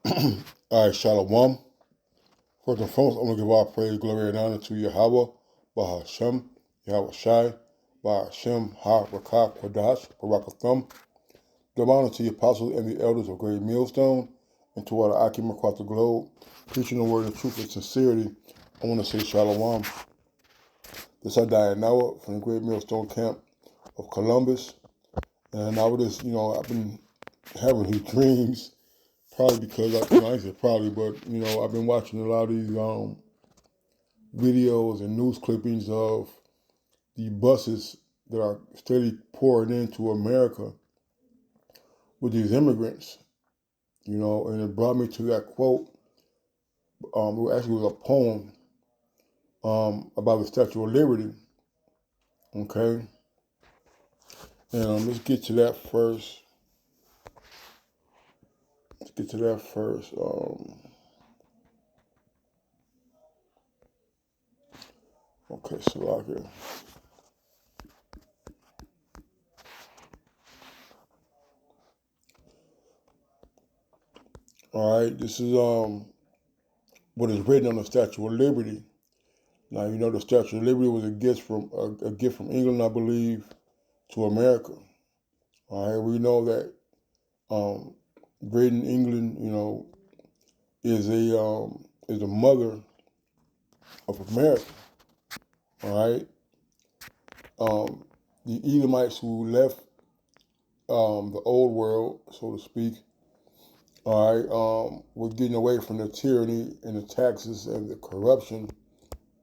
All right, Shalom. First and foremost, I'm going to give all praise, glory, and honor to Yahweh, Bahashem, Yahweh Shai, Bahashem, Ha, Rakah, Kodash, Barakathum. Give honor to the apostles and the elders of Great Millstone, and to all the Akim across the globe, preaching the word of truth and sincerity. I want to say Shalom. This I die Noah from the Great Millstone camp of Columbus. And I was just, I've been having these dreams, probably because, I say probably, but, I've been watching a lot of these videos and news clippings of the buses that are steadily pouring into America with these immigrants, and it brought me to that quote. It actually was a poem about the Statue of Liberty, okay? And let's get to that first. Okay, so okay. All right, this is what is written on the Statue of Liberty. Now the Statue of Liberty was a gift from England, I believe, to America. All right, we know that Britain, England, is a mother of America. All right, the Edomites who left the old world, so to speak, all right, were getting away from the tyranny and the taxes and the corruption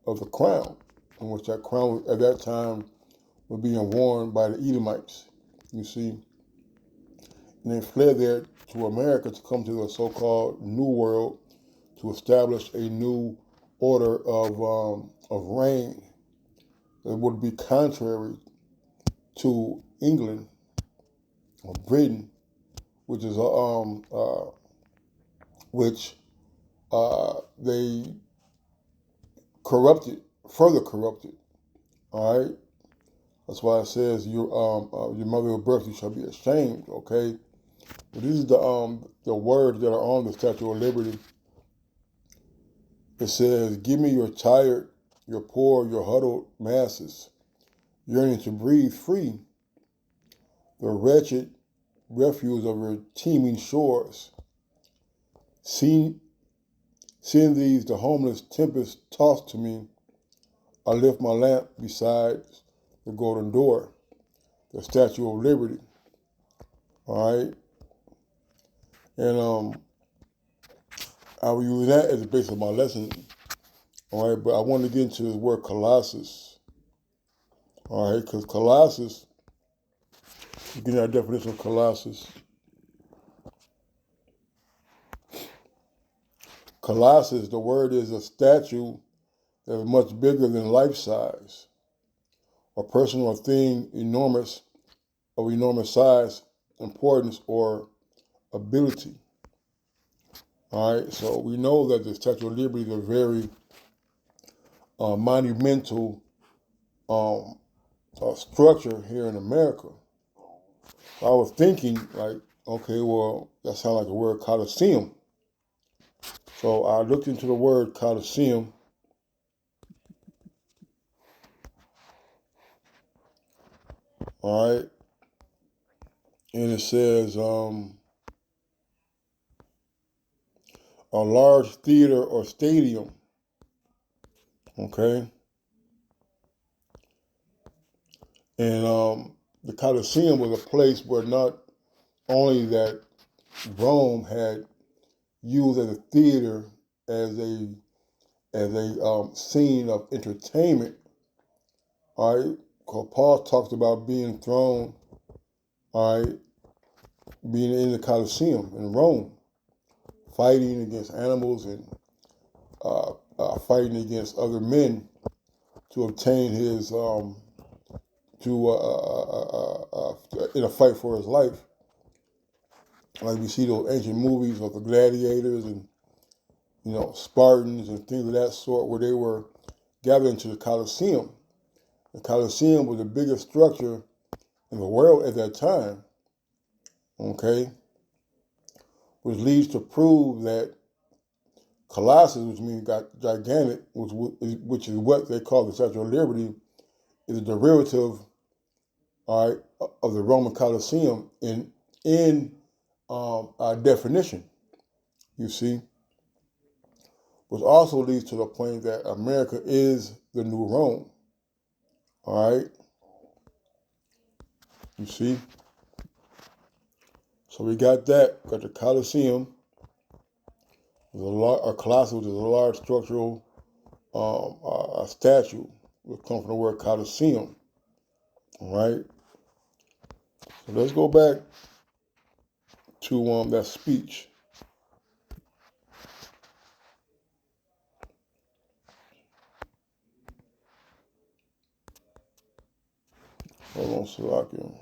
of the crown, in which that crown at that time was being worn by the Edomites. You see, and they fled there to America to come to the so-called New World to establish a new order of reign that would be contrary to England or Britain, which is which they further corrupted. All right, that's why it says your mother of birth you shall be ashamed. Okay, but these are the words that are on the Statue of Liberty. It says, "Give me your tired, your poor, your huddled masses, yearning to breathe free, the wretched refuse of your teeming shores. Seeing these, the homeless tempest tossed to me, I lift my lamp beside the golden door, the Statue of Liberty." All right, and I will use that as the base of my lesson. All right, but I want to get into this word Colossus. All right, because Colossus, you get our definition of Colossus. Colossus, the word is a statue that is much bigger than life size. A person or thing of enormous size, importance, or ability. All right, so we know that the Statue of Liberty is a very monumental structure here in America. I was thinking, like, okay, well, that sounds like the word Coliseum. So I looked into the word Coliseum. All right, and it says a large theater or stadium. Okay, and the Coliseum was a place where not only that Rome had used as a theater, as a scene of entertainment. All right, because Paul talks about being thrown, all right, being in the Colosseum in Rome, fighting against animals and fighting against other men to obtain his in a fight for his life. Like we see those ancient movies of the gladiators and Spartans and things of that sort, where they were gathered into the Colosseum. The Colosseum was the biggest structure in the world at that time. Okay, which leads to prove that Colossus, which means gigantic, which is what they call the Statue of Liberty, is a derivative, all right, of the Roman Colosseum in definition. You see, which also leads to the point that America is the new Rome. All right, you see. So we got that. Got the Colosseum, a colossus, which is a large structural a statue, which comes from the word Colosseum. All right. So let's go back to that speech. Hold on, Salakia.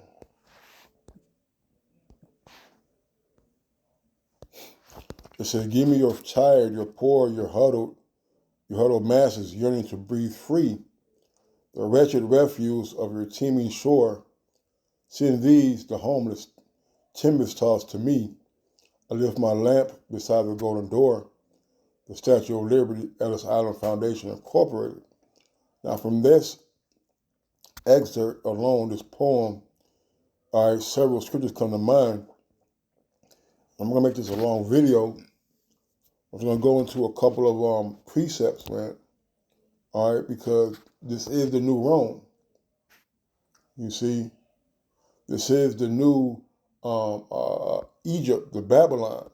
It says, "Give me your tired, your poor, your huddled masses yearning to breathe free, the wretched refuse of your teeming shore. Send these, the homeless, timbers tossed to me. I lift my lamp beside the golden door, the Statue of Liberty, Ellis Island Foundation Incorporated." Now, from this excerpt alone, this poem, all right, several scriptures come to mind. I'm going to make this a long video. I'm going to go into a couple of precepts, man, all right, because this is the new Rome. You see, this is the new Egypt, the Babylon.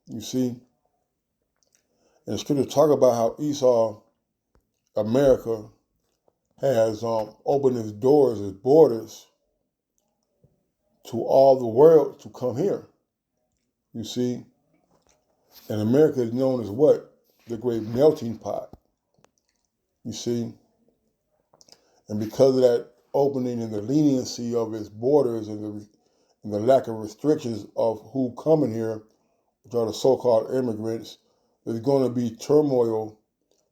You see, and the scriptures talk about how Esau, America, has opened its doors, its borders to all the world to come here. You see, and America is known as what? The great melting pot. You see, and because of that opening and the leniency of its borders and the lack of restrictions of who come in here, which are the so-called immigrants, there's going to be turmoil,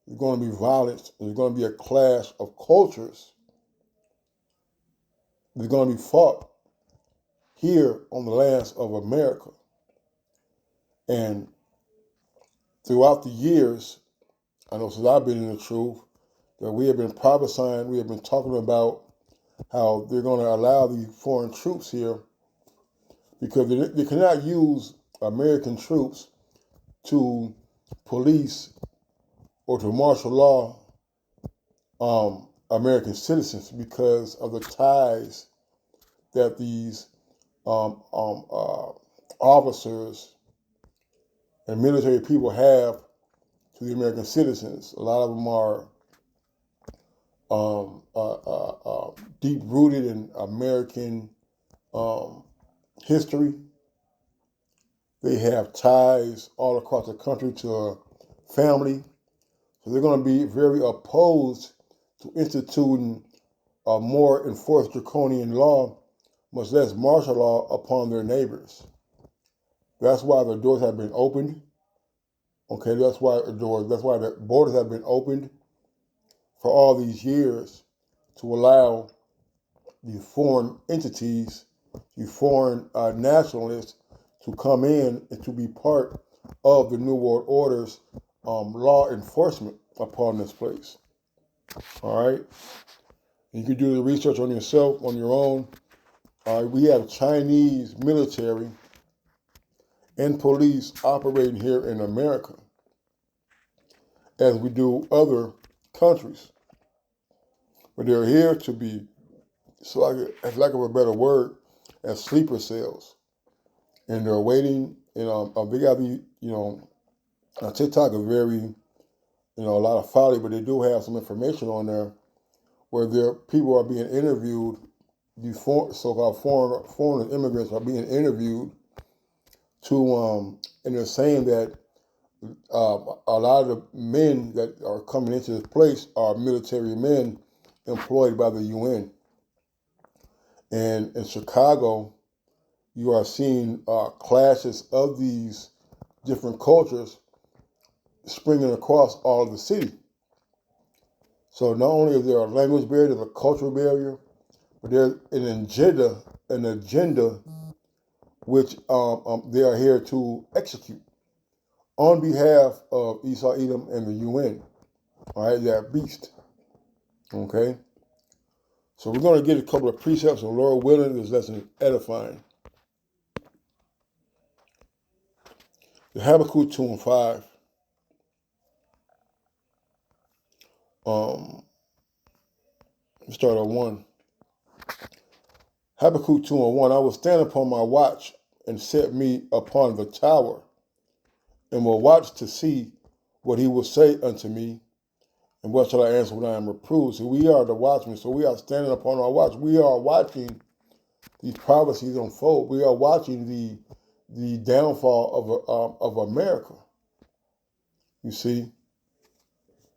there's going to be violence, there's going to be a clash of cultures. There's going to be fought here on the lands of America. And throughout the years, I know since I've been in the truth, that we have been prophesying, we have been talking about how they're going to allow these foreign troops here because they cannot use American troops to police or to martial law American citizens because of the ties that these officers and military people have to the American citizens. A lot of them are deep-rooted in American history. They have ties all across the country to family. So they're going to be very opposed to instituting a more enforced draconian law, much less martial law, upon their neighbors. That's why the doors have been opened. Okay, that's why the borders have been opened for all these years to allow the foreign entities, the foreign nationalists to come in and to be part of the New World Order's law enforcement upon this place. All right? You can do the research on yourself, on your own. We have Chinese military and police operating here in America, as we do other countries. But they're here to be, so as lack of a better word, as sleeper cells. And they're waiting, they got the, TikTok is very, a lot of folly, but they do have some information on there where people are being interviewed, the so-called foreign immigrants are being interviewed and they're saying that a lot of the men that are coming into this place are military men employed by the UN. And in Chicago, you are seeing clashes of these different cultures springing across all of the city. So not only is there a language barrier, there's a cultural barrier, but there's an agenda which they are here to execute on behalf of Esau, Edom, and the UN. All right, that beast. Okay? So we're going to get a couple of precepts, and Lord willing, this lesson is edifying. The Habakkuk 2 and 5. Let's start at 1. Habakkuk 2 and 1. I will stand upon my watch and set me upon the tower, and will watch to see what he will say unto me, and what shall I answer when I am reproved? So we are the watchmen, so we are standing upon our watch. We are watching these prophecies unfold. We are watching the downfall of America. You see,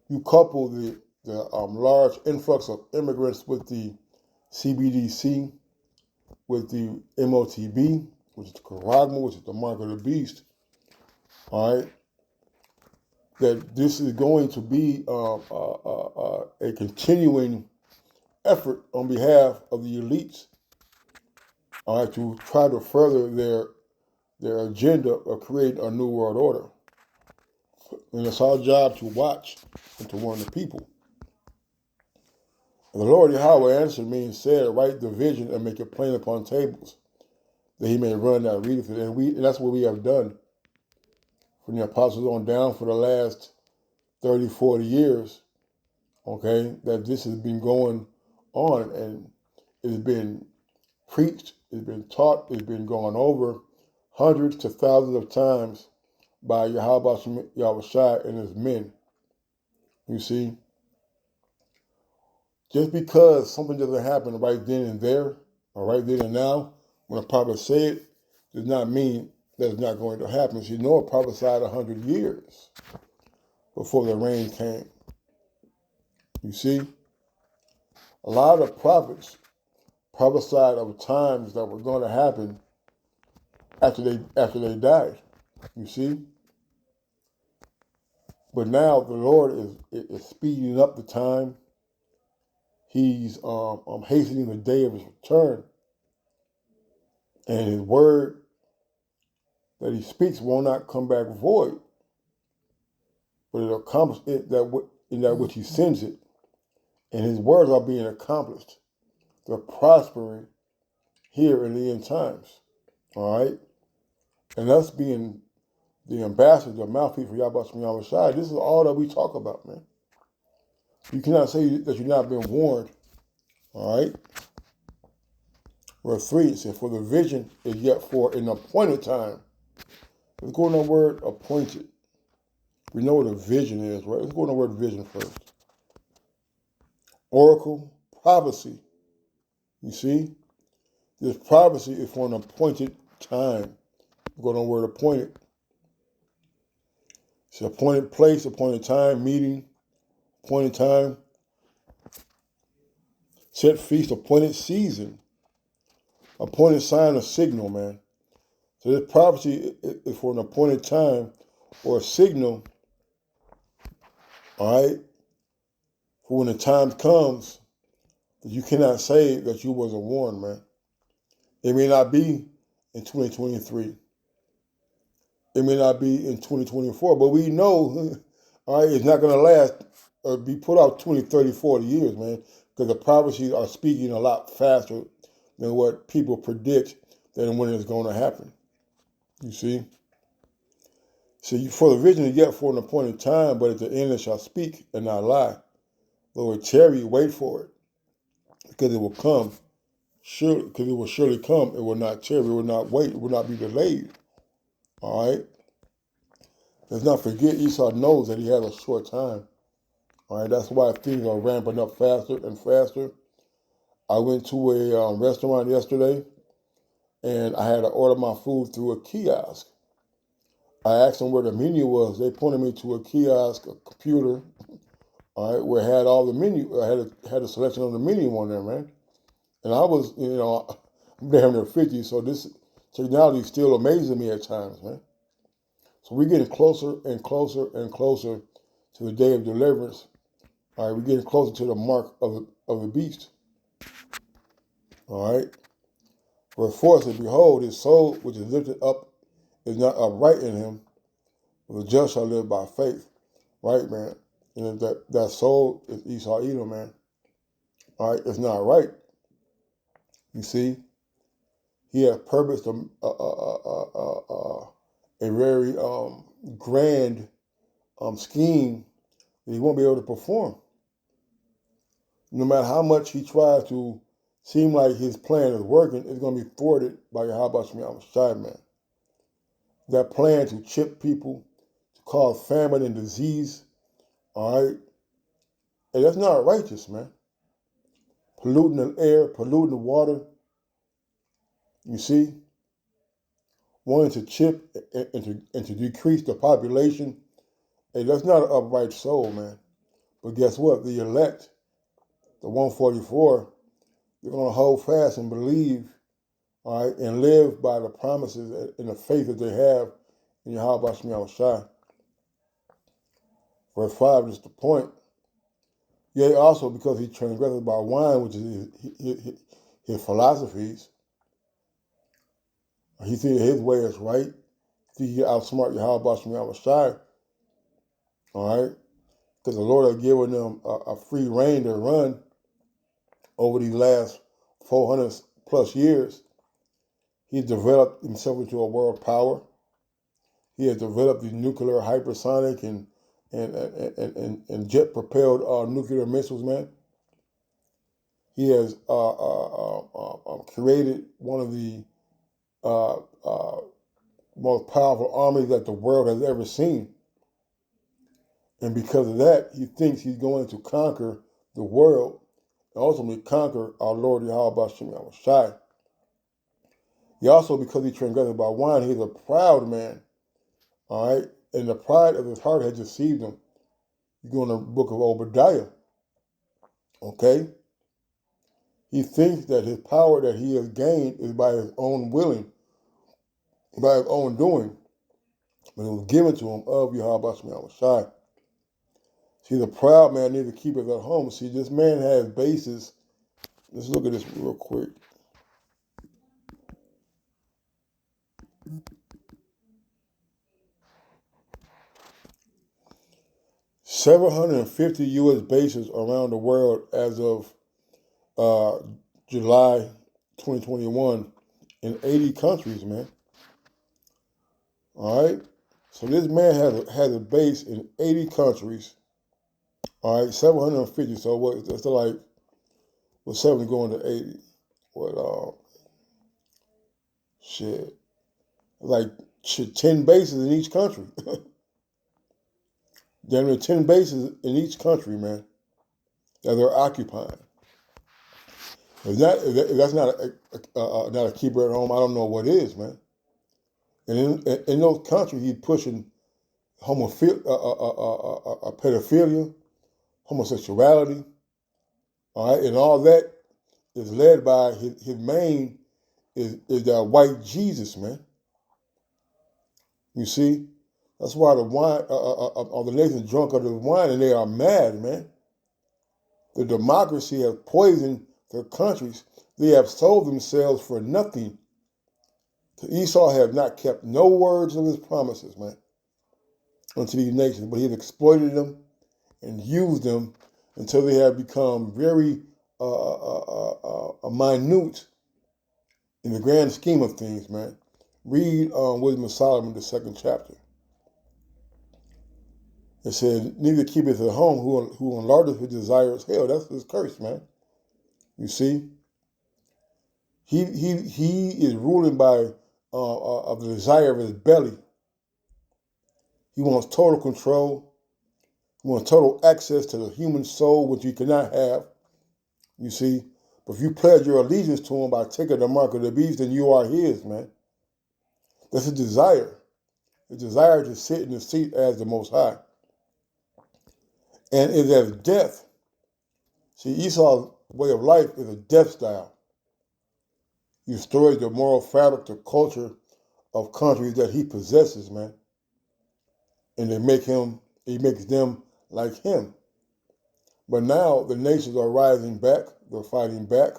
you couple the large influx of immigrants with the CBDC, with the MOTB, which is the Charagma, which is the mark of the beast. All right, that this is going to be a continuing effort on behalf of the elites, all right, to try to further their agenda of creating a new world order. And it's our job to watch and to warn the people. And the Lord Yahweh answered me and said, write the vision and make it plain upon tables, that he may run that readeth it. And that's what we have done from the apostles on down for the last 30, 40 years, okay, that this has been going on, and it has been preached, it's been taught, it's been gone over hundreds to thousands of times by Yahushua and his men. You see, just because something doesn't happen right then and there, or right then and now, when a prophet said it, does not mean that it's not going to happen. See, Noah prophesied 100 years before the rain came. You see, a lot of prophets prophesied of times that were going to happen after they died. You see, but now the Lord is speeding up the time. He's hastening the day of his return, and his word that he speaks will not come back void, but it'll accomplish it in that which he sends it. And his words are being accomplished. They're prospering here in the end times. All right? And us being the ambassador, the mouthpiece for Yahweh Shemiyah Shai, this is all that we talk about, man. You cannot say that you've not been warned. All right? Verse 3, it says, for the vision is yet for an appointed time. Let's go on the word appointed. We know what a vision is, right? Let's go on the word vision first. Oracle, prophecy. You see? This prophecy is for an appointed time. Go on the word appointed. It's an appointed place, appointed time, meeting, appointed time, set feast, appointed season, appointed sign or signal, man. So this prophecy is for an appointed time or a signal, all right, for when the time comes that you cannot say that you wasn't warned, man. It may not be in 2023. It may not be in 2024, but we know, all right, it's not going to last or be put out 20, 30, 40 years, man, because the prophecies are speaking a lot faster than what people predict than when it's going to happen. You see? So for the vision is yet for an appointed time, but at the end it shall speak and not lie. Though it tarry, wait for it, because it will come. Surely, because it will surely come. It will not tarry. It will not wait. It will not be delayed. All right? Let's not forget Esau knows that he has a short time. All right? That's why things are ramping up faster and faster. I went to a restaurant yesterday, and I had to order my food through a kiosk. I asked them where the menu was. They pointed me to a kiosk, a computer, all right, where it had all the menu. I had a selection of the menu on there, man. And I was, I'm damn near 50, so this technology still amazes me at times, man. So we're getting closer and closer and closer to the day of deliverance. All right, we're getting closer to the mark of the beast. All right. Verse 4 says, Behold, his soul which is lifted up is not upright in him, but the just shall live by faith. Right, man? And that soul is Esau Edom, man. All right, it's not right. You see, he has purposed a very grand scheme that he won't be able to perform. No matter how much he tries to seem like his plan is working, it's going to be thwarted by Yahweh Shemi Shai, man. That plan to chip people, to cause famine and disease, all right? And that's not righteous, man. Polluting the air, polluting the water, you see? Wanting to chip and to decrease the population. Hey, that's not an upright soul, man. But guess what? The elect, the 144, they're going to hold fast and believe, all right, and live by the promises and the faith that they have in Yahweh Shemi Shai. Verse 5 is the point. Yea, also because he transgressed by wine, which is his philosophies. He thinks his way is right. He can outsmart Yahweh Shemi Shai. All right? Because the Lord has given them a free reign to run over these last 400 plus years. He's developed himself into a world power. He has developed these nuclear, hypersonic, and jet-propelled nuclear missiles, man. He has created one of the most powerful armies that the world has ever seen. And because of that, he thinks he's going to conquer the world and ultimately conquer our Lord Yahweh Shemi Shai. He also, because he transgressed by wine, he's a proud man. All right? And the pride of his heart has deceived him. You go in the book of Obadiah. Okay? He thinks that his power that he has gained is by his own willing, by his own doing. But it was given to him of Yahweh Shemi Shai. See, the proud man needs to keep it at home. See, this man has basis. Let's look at this real quick. $750 U.S. bases around the world as of July 2021 in 80 countries, man. All right? So this man has a base in 80 countries. All right, 750. So what? That's like, with 7 going to 80. What? Shit. Like 10 bases in each country. Damn near 10 bases in each country, man, that they're occupying. If that's not a keeper at home, I don't know what is, man. And in those countries, he's pushing pedophilia, homosexuality, all right, and all that is led by his main is that white Jesus, man. You see, that's why the wine, all the nations drunk of the wine, and they are mad, man. The democracy has poisoned their countries. They have sold themselves for nothing. Esau has not kept no words of his promises, man, unto these nations, but he's exploited them and used them until they have become very minute in the grand scheme of things, man. Read Wisdom of Solomon, the 2nd chapter. It said, neither keepeth at home who enlargeth his desires hell. That's his curse, man. You see? He is ruling by of the desire of his belly. He wants total control. He wants total access to the human soul, which you cannot have. You see? But if you pledge your allegiance to him by taking the mark of the beast, then you are his, man. That's a desire. A desire to sit in the seat as the Most High. And it is death. See, Esau's way of life is a death style. He destroys the moral fabric, the culture of countries that he possesses, man. And he makes them like him. But now the nations are rising back. They're fighting back,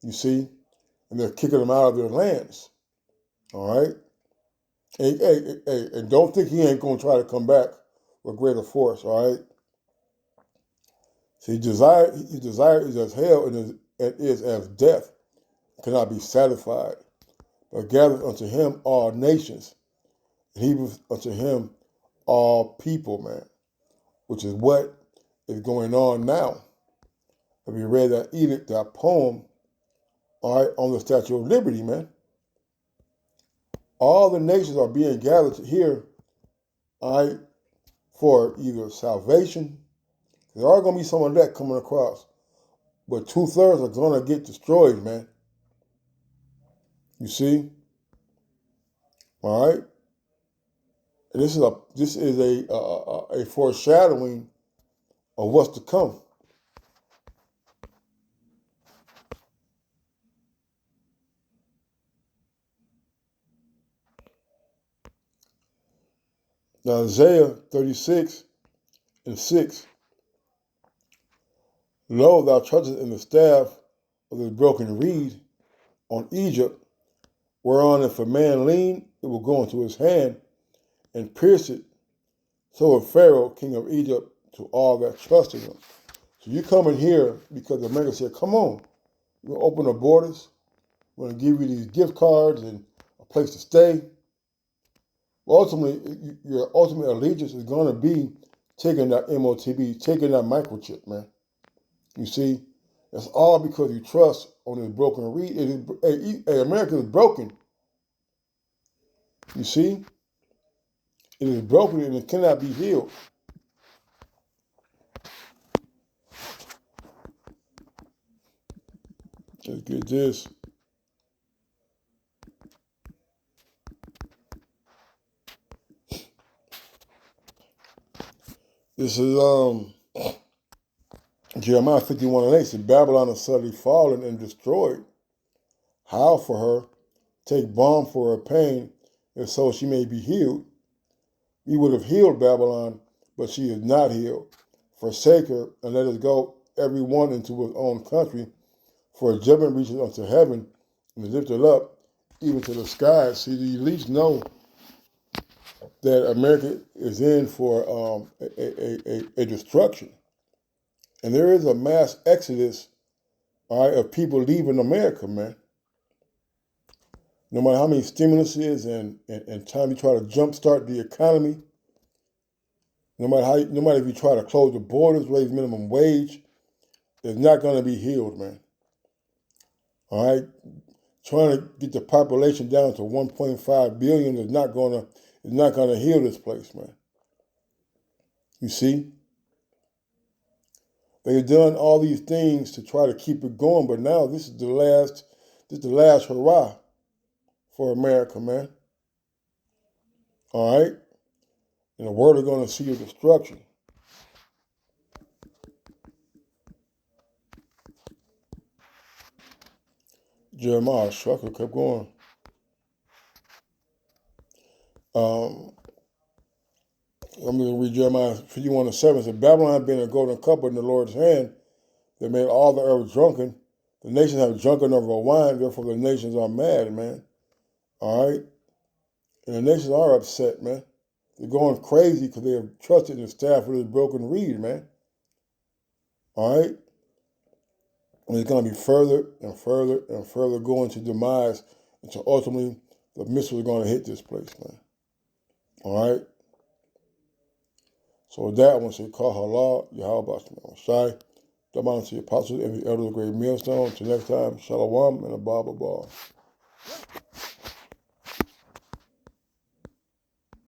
you see. and they're kicking them out of their lands. All right? And don't think he ain't going to try to come back with greater force. All right? So his desire is as hell and is as death, cannot be satisfied. But gathered unto him all nations, and he was unto him all people, man, which is what is going on now. If you read that edict, that poem, all right, on the Statue of Liberty, man, all the nations are being gathered here, all right, for either salvation. There are going to be some of that coming across, but 2/3 are going to get destroyed, man. You see, all right. And this is a foreshadowing of what's to come. Now Isaiah 36:6. Lo, thou trustest in the staff of the broken reed on Egypt, whereon if a man lean, it will go into his hand and pierce it. So of Pharaoh, king of Egypt, to all that trust in him. So you come in here because America said, come on, we're going to open the borders. We're going to give you these gift cards and a place to stay. Well, ultimately, your ultimate allegiance is going to be taking that MOTB, taking that microchip, man. You see, that's all because you trust on this broken reed. America is broken. You see, it is broken and it cannot be healed. Let's get this. This is Jeremiah 51:8. Said, Babylon is suddenly fallen and destroyed. Howl for her, take balm for her pain, and so she may be healed. We would have healed Babylon, but she is not healed. Forsake her, and let us go every one into his own country, for a judgment reaches unto heaven, and is lifted up even to the skies. See, the elites know that America is in for a destruction. And there is a mass exodus, all right, of people leaving America, man. No matter how many stimuluses and time you try to jumpstart the economy, no matter if you try to close the borders, raise minimum wage, it's not going to be healed, man. All right, trying to get the population down to 1.5 billion is not going to heal this place, man. You see, they've done all these things to try to keep it going, but now this is the last hurrah for America, man. All right, and the world is going to see your destruction. Jeremiah Shucker kept going. I'm going to read Jeremiah 51:7. It said, Babylon had been a golden cup in the Lord's hand that made all the earth drunken. The nations have drunken over wine, therefore the nations are mad, man. All right? And the nations are upset, man. They're going crazy because they have trusted in the staff of this broken reed, man. All right? And it's going to be further and further and further going to demise until ultimately the missiles are going to hit this place, man. All right? So with that, I want to say, Call Allah, Yahweh Shai, the Mountain Apostles, and the Elder of the Great Millstone. Until next time, Shalom and a Baba Ball.